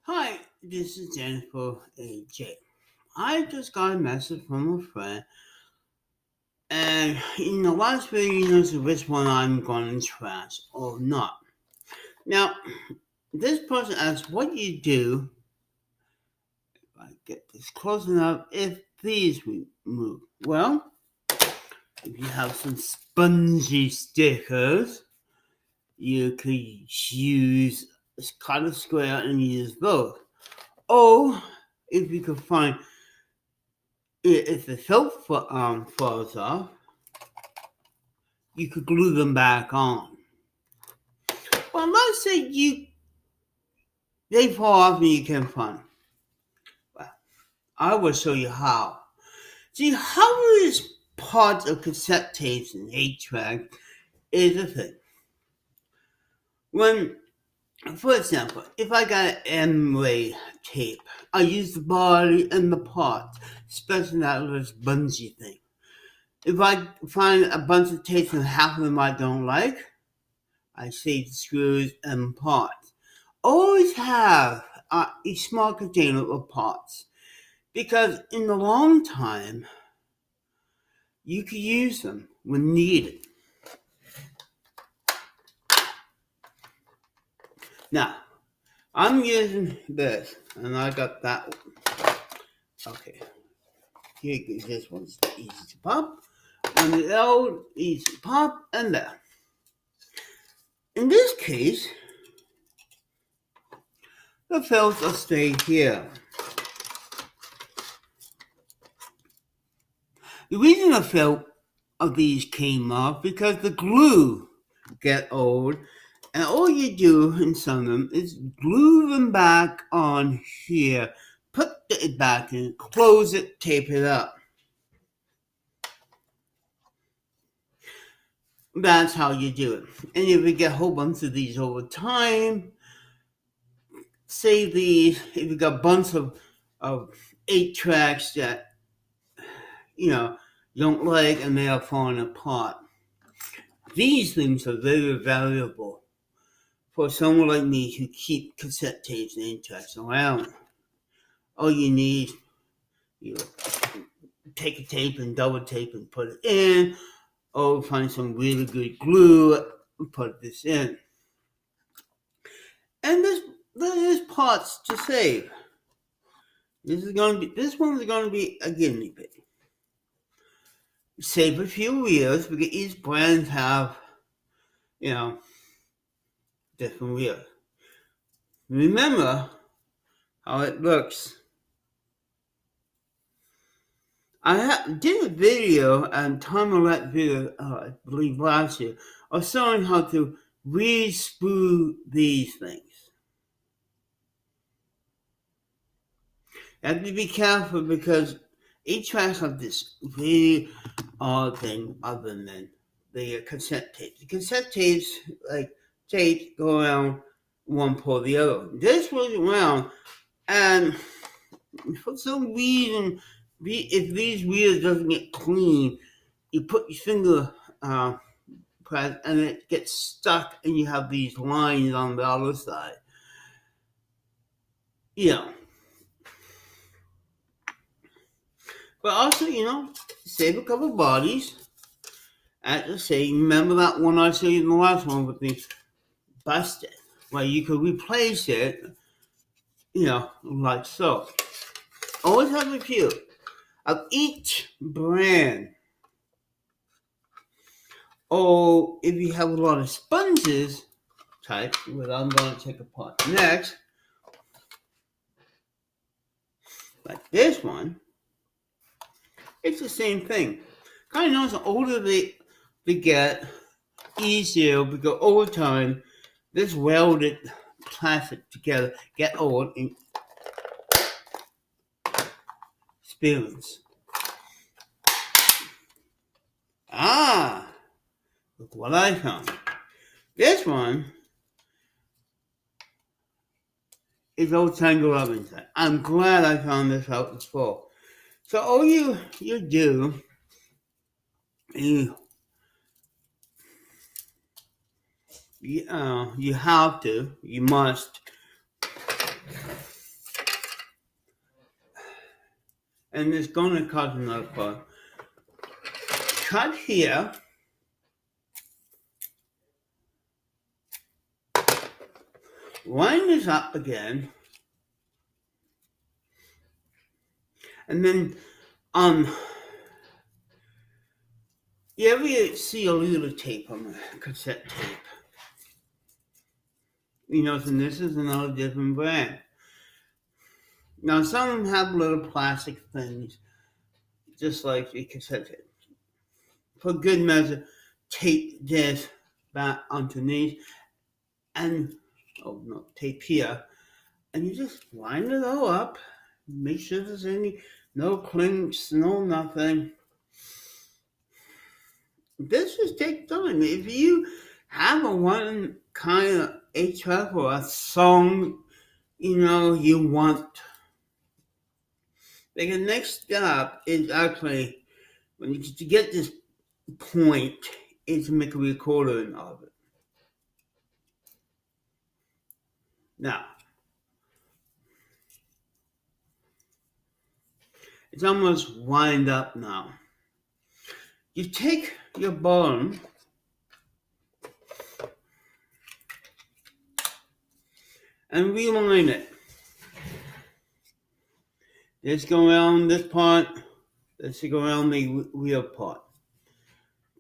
Hi, this is Jennifer AJ. I just got a message from a friend, and in the last video, you know which one I'm going to trash or not. Now, this person asks what you do if I get this close enough if these move. Well, if you have some spongy stickers, you could use cut a square and use both. Or if you could find if the soap falls off, you could glue them back on. Well, let's say they fall off and you can't find them. Well, I will show you how. See, how is parts of cassette tapes and 8-track is a thing. When, for example, if I got an M-ray tape, I use the body and the parts, especially that little bungee thing. If I find a bunch of tapes and half of them I don't like, I save the screws and parts. Always have a small container of parts because in the long time you can use them when needed. Now I'm using this and I got that one. Okay, here goes. This one's easy to pop, and the old easy to pop, and there. In this case, the fills will stay here. The reason the fill of these came off because the glue get old, and all you do in some of them is glue them back on here, put it back in, close it, tape it up. That's how you do it. And if you get a whole bunch of these over time, say if you got a bunch of 8-tracks that you don't like and they are falling apart. These things are very valuable for someone like me who keep cassette tapes and 8-tracks around. All you need, you take a tape and double tape and put it in, or find some really good glue and put this in. And there's parts to save. This one's gonna be a guinea pig. Save a few wheels because each brand have, different wheels. Remember how it looks. I did a video and Tom Millette video, I believe last year, of showing how to re-sprue these things. You have to be careful because each track has this really odd thing other than the cassette tapes. The cassette tapes, like tapes, go around one pole the other. This was around, and for some reason, if these wheels doesn't get clean, you put your finger press and it gets stuck, and you have these lines on the other side. But also, save a couple bodies. As I say, remember that one I showed you in the last one with the busted, where you could replace it, like so. Always have a few of each brand. Or if you have a lot of sponges type, which I'm going to take apart next, like this one, it's the same thing. Kind of notice the older they get, easier because over time, this welded plastic together get old and experience. Look what I found. This one is all tangled up inside. I'm glad I found this out before. So all you do, you you must and it's going to cause another part. Cut here. Line this up again. And then, you ever see a little tape on a cassette tape? And this is another different brand. Now, some of them have little plastic things, just like the cassette tape. For good measure, tape this back underneath, and tape here, and you just line it all up. Make sure there's no clinks, no nothing. This just takes time. If you have a one kind of HF or a song, you want, the next step is actually, when you get this point, is to make a recording of it. Now, it's almost wind up now. You take your bone and reline it. Let's go around this part. Let's go around the real part.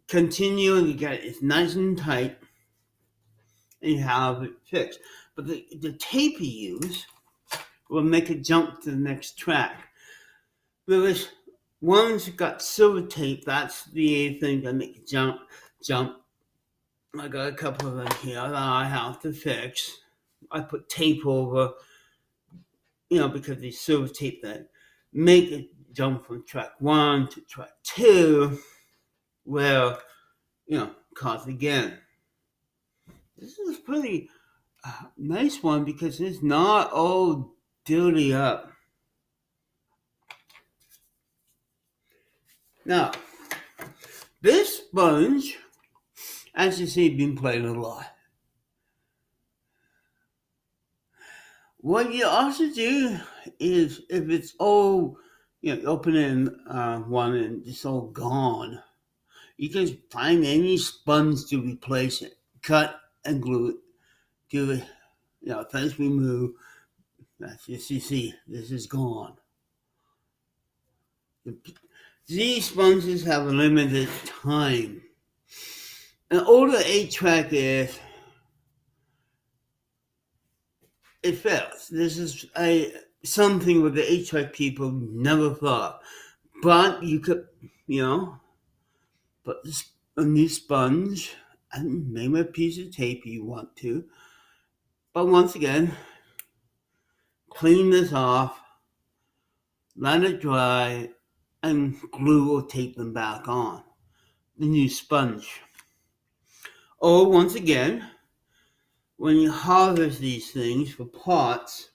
Continue to get it nice and tight, and you have it fixed. But the tape you use will make it jump to the next track. Whereas one's got silver tape, that's the thing that makes it jump. I got a couple of them here that I have to fix. I put tape over, because the silver tape that make it jump from track 1 to track 2, where, cause again. This is a pretty nice one because it's not all dirty up. Now, this sponge, as you see, been played a lot. What you also do is, if it's all, open in one and it's all gone, you can find any sponge to replace it. Cut and glue it. Do it, first remove. That's just, you see, this is gone. These sponges have a limited time. An older 8-track is, it fails. This is something that the 8-track people never thought. But you could, put a new sponge and maybe a piece of tape you want to. But once again, clean this off, let it dry, and glue or tape them back on. The new sponge. Or once again, when you harvest these things for parts,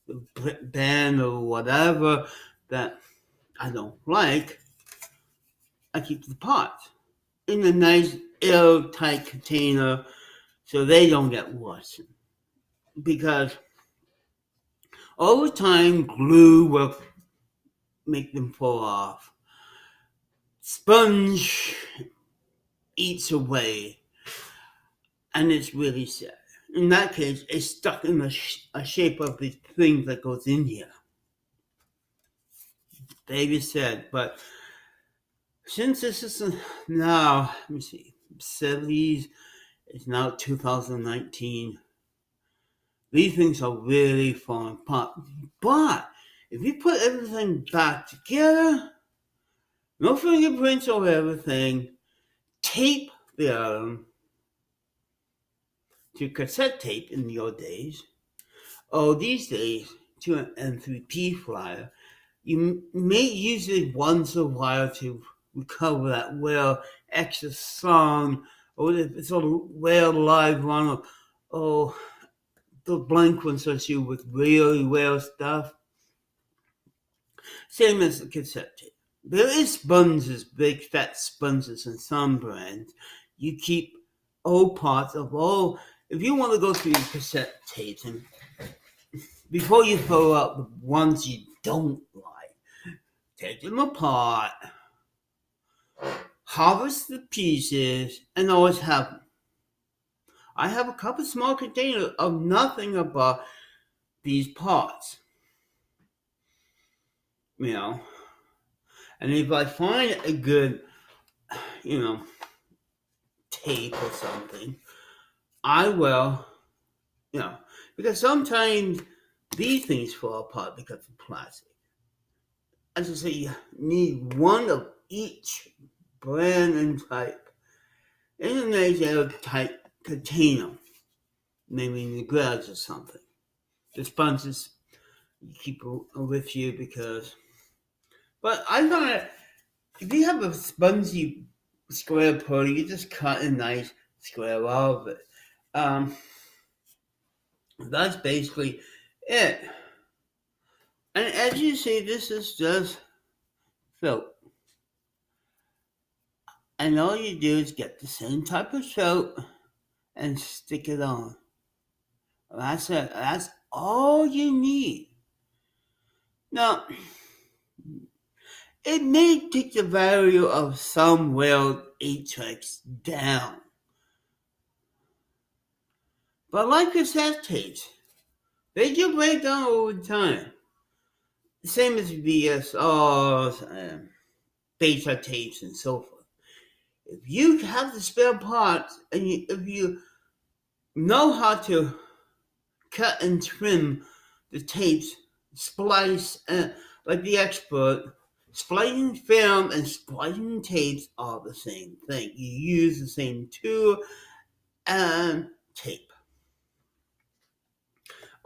the band or whatever that I don't like, I keep the parts in a nice airtight container so they don't get worse. Because over time, glue will make them fall off. Sponge eats away, and it's really sad. In that case, it's stuck in the shape of the thing that goes in here. Very sad, but since this is now, let me see, 70s, it's now 2019. These things are really falling apart. But if you put everything back together, no fingerprints or everything, tape the album to cassette tape in your days, or these days to an M3P flyer, you may use it once in a while to recover that extra song, or if it's a live one, or the blank one associated with really rare stuff. Same as the cassette tape. There is sponges, big fat sponges in some brands. You keep old parts of all. If you want to go through your cassette tapes, and before you throw out the ones you don't like, take them apart, harvest the pieces, and always have them. I have a couple small containers of nothing but these parts, you know. And if I find a good, tape or something, I will, because sometimes these things fall apart because of plastic. As I say, you need one of each brand and type. In a nice type container, maybe in the garage or something. The sponges you keep with you because. But I thought if you have a spongy square pudding, you just cut a nice square out of it. That's basically it. And as you see, this is just soap. And all you do is get the same type of soap and stick it on. That's it. That's all you need. Now, it may take the value of some whale 8 tracks down. But like cassette tapes, they do break down over time. The same as VSRs and beta tapes and so forth. If you have the spare parts and if you know how to cut and trim the tapes, splice, like the expert, splicing film and splicing tapes are the same thing. You use the same tool and tape.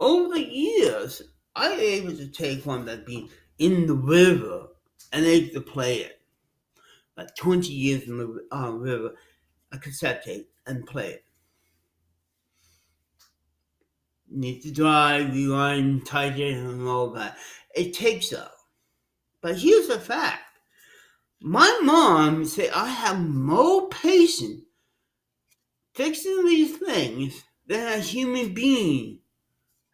Over the years, I was able to take one that'd be in the river and able to play it. Like 20 years in the river, a cassette tape, and play it. Need to dry, rewind, tighten, and all that. It takes up. But here's the fact. My mom said I have more patience fixing these things than a human being.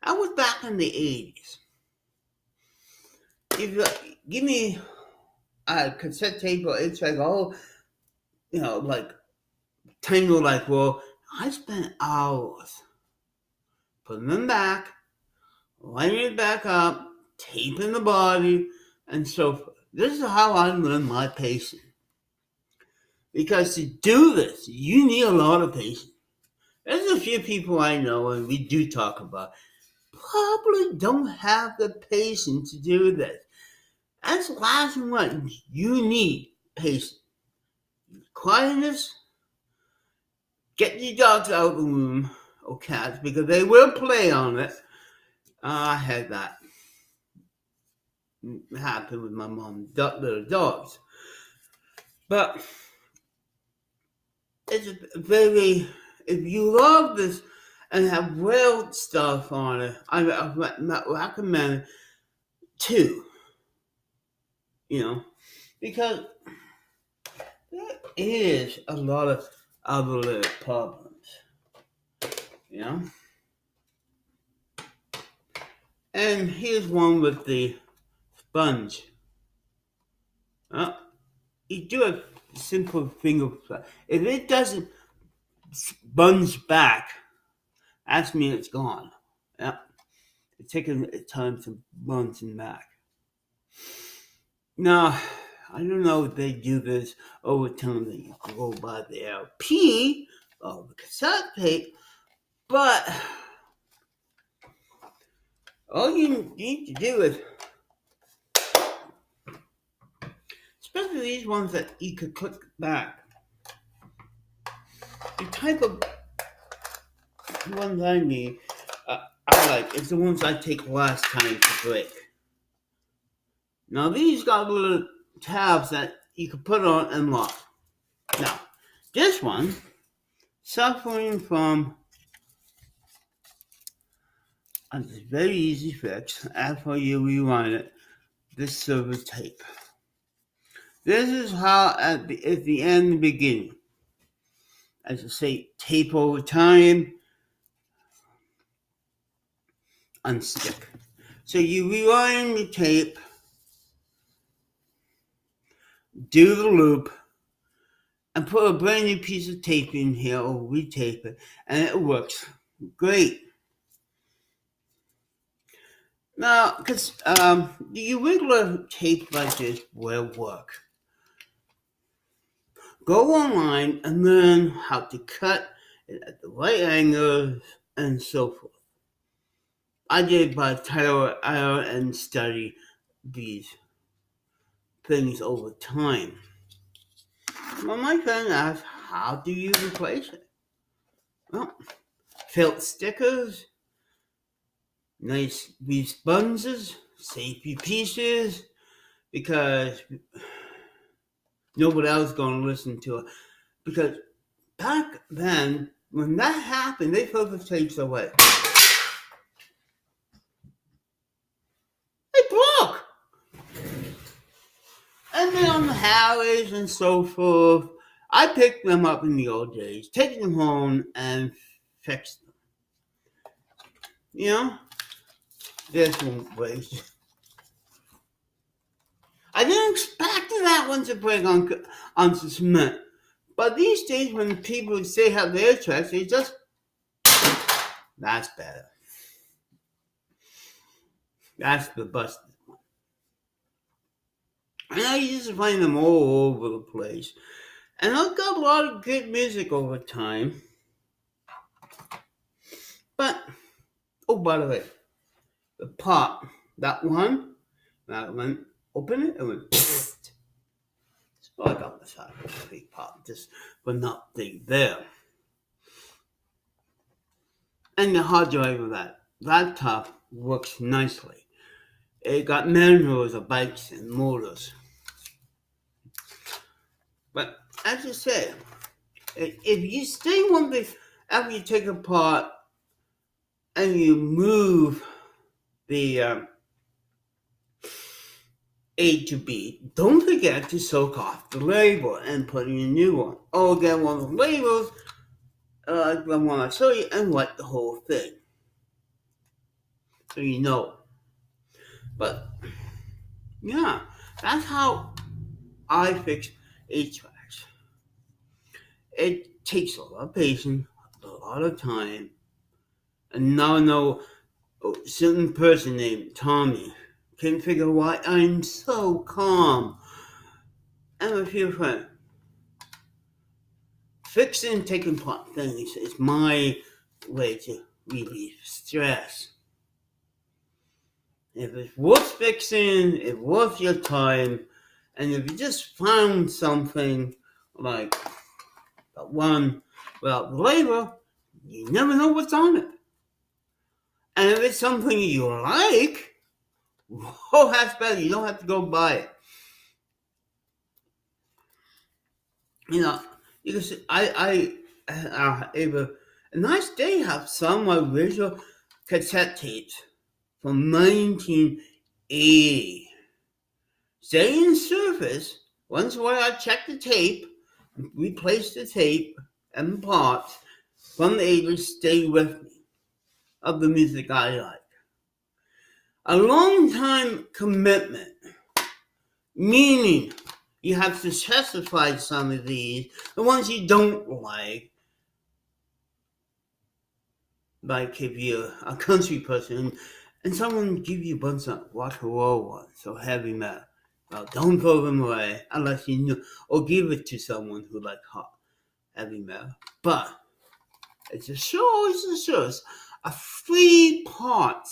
I was back in the 80s. If you give me a cassette tape or it's like like tangled like well, I spent hours putting them back, lining it back up, taping the body, and so forth. This is how I learned my patience. Because to do this, you need a lot of patience. There's a few people I know, and we do talk about, probably don't have the patience to do this. That's the last one. You need patience. Quietness. Get your dogs out of the room or cats because they will play on it. I had that happen with my mom's little dogs. But it's very, if you love this and have real stuff on it, I recommend 2. Because there is a lot of other little problems. And here's one with the sponge. You do a simple finger. If it doesn't sponge back, that's mean it's gone. Yeah. It's taking time to sponge back. Now, I don't know if they do this over time that you go by the LP or the cassette tape, but all you need to do is, especially these ones that you could click back, the type of ones I need, I like, is the ones I take last time to break. Now these got little tabs that you can put on and lock. Now, this one, suffering from a very easy fix after you rewind it, this silver tape. This is how at the end and beginning. As I say, tape over time, unstick. So you rewind the tape do the loop, and put a brand new piece of tape in here or retape it, and it works great. Now, because the regular tape like this will work. Go online and learn how to cut it at the right angle and so forth. I did by trial and error and study these things over time. Well, my friend asked, how do you replace it? Well, felt stickers, nice responses, safety pieces, because nobody else is going to listen to it. Because back then, when that happened, they threw the tapes away. They broke! And then on the highways and so forth, I picked them up in the old days, taking them home and fixed them. You know? This one breaks. I didn't expect that one to break on cement. But these days, when people say have their tracks, they just, that's better. That's the busted one. And I used to find them all over the place. And I've got a lot of good music over time. But, oh, by the way, the pop, that one, open it, and went, so I got the side of a big pop, just but not big there. And the hard drive of that laptop works nicely. It got manuals of bikes and motors. But as I said, if you stay one thing after you take apart and you move the A to B, don't forget to soak off the label and put in a new one. Or get one of the labels, the one I show you, and wipe the whole thing. So you know. But, yeah, that's how I fix HVACs. It takes a lot of patience, a lot of time, and now I know a certain person named Tommy can't figure why I'm so calm. I'm a few friends. Fixing and taking apart things is my way to relieve stress. If it's worth fixing, it's worth your time, and if you just found something like the one without the label, you never know what's on it. And if it's something you like, oh, that's better. You don't have to go buy it. You know, because I a nice day have some original cassette tapes from 1980. Stay in service. Once in a while I check the tape, replace the tape and parts from the 80s stay with me of the music I like. A long time commitment, meaning you have to specify some of these, the ones you don't like if you're a country person and someone give you a bunch of rock and roll ones or heavy metal. Well, don't throw them away unless you know, or give it to someone who likes heavy metal. But it's a show, a free part.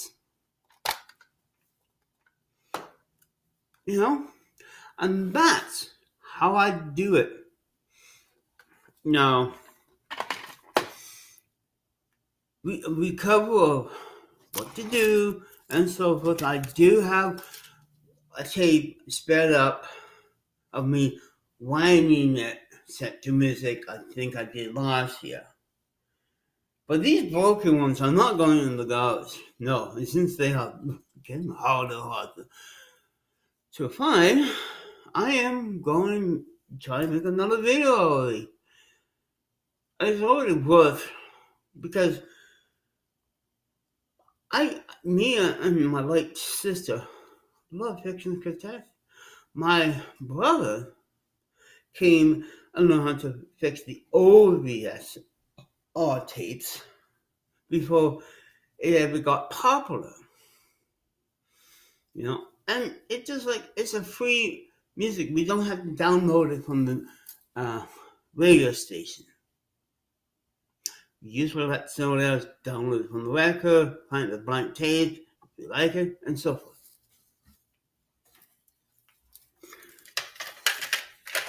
You know? And that's how I do it. Now, we cover what to do and so forth. I do have a tape sped up of me winding it set to music I think I did last year. But these broken ones are not going in the garbage. No, and since they are getting harder to find, I am going to try to make another video. It's already worth, because me and my late sister love fixing cassettes. My brother came and learned how to fix the old VSR tapes before it ever got popular, you know. And it's just like it's a free music. We don't have to download it from the uh, radio station. You just let someone else download it from the record, find the blank tape if you like it, and so forth.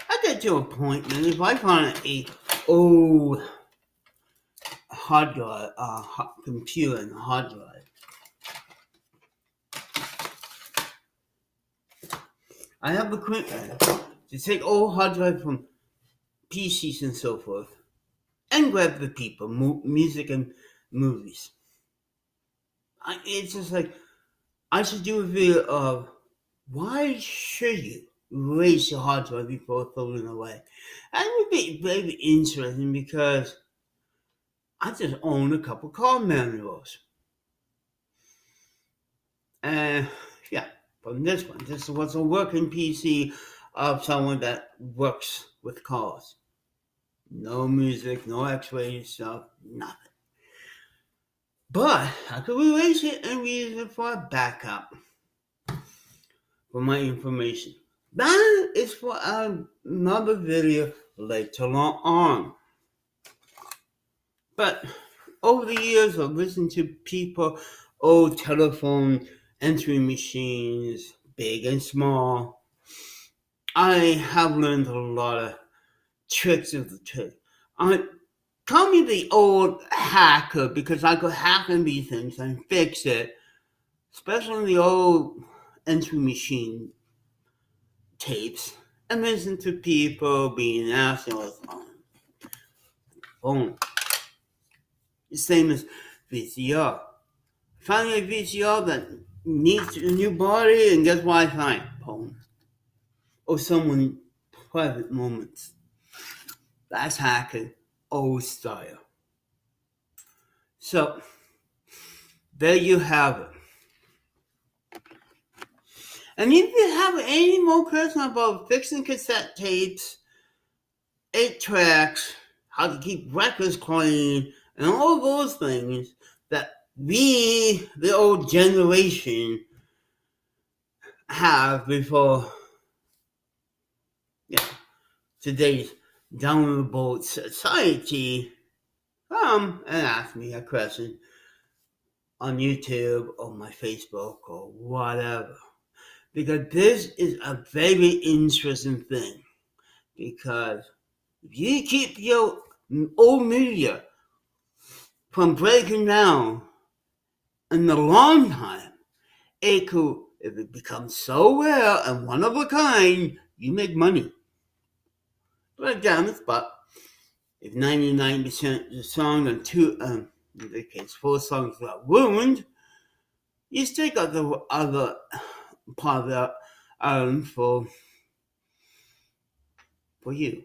I get to a point, man. If I find a old hard drive, computer and hard drive, I have equipment to take old hard drive from PCs and so forth, and grab the people, music and movies. It's just like I should do a video of why should you erase your hard drive before throwing it away. That would be very interesting because I just own a couple car manuals. And yeah, from this one, this was a working PC of someone that works with cars. No music, no X-ray stuff, nothing. But I could erase it and use it for a backup for my information. That is for another video later on. But over the years, I've listened to people, old telephone entering machines, big and small. I have learned a lot of tricks of the trade. Call me the old hacker because I could hack in these things and fix it, especially the old entry machine tapes, and listen to people being assholes on the phone. The same as VCR. Finding a VCR that needs a new body and gets Wi-Fi phone. Or someone private moments. That's hacking old style. So there you have it. And if you have any more questions about fixing cassette tapes, 8 tracks, how to keep records clean, and all those things that we, the old generation, have before today's downloadable society, come and ask me a question on YouTube or my Facebook or whatever. Because this is a very interesting thing. Because if you keep your old media from breaking down in a long time, it could, if it becomes so rare and one of a kind, you make money. But again, it's but if 99% of the song and in this case, 4 songs got ruined, you still got the other part of the album for you.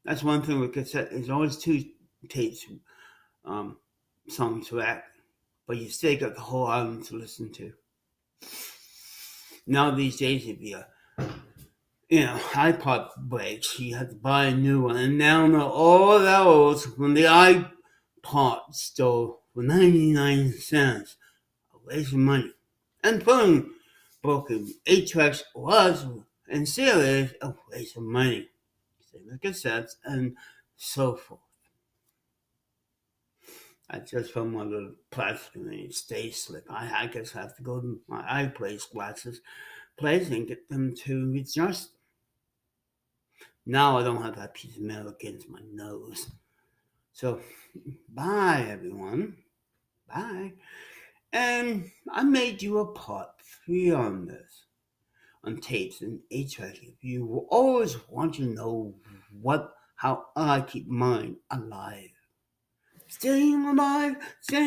That's one thing with cassette. There's always 2 tapes, songs to act, but you still got the whole album to listen to. Now these days, if you iPod breaks, you have to buy a new one, and now all those from the iPod store for 99 cents, a waste of money. And putting broken 8 tracks was and still is a waste of money. Same with cassettes and so forth. I just found my little plastic and stay slip. I guess I have to go to my eye glasses place and get them to adjust. Now I don't have that piece of metal against my nose. So, bye everyone. Bye. And I may do a part 3 on this, on tapes and 8-track. If you always want to know how I keep mine alive. Staying alive, staying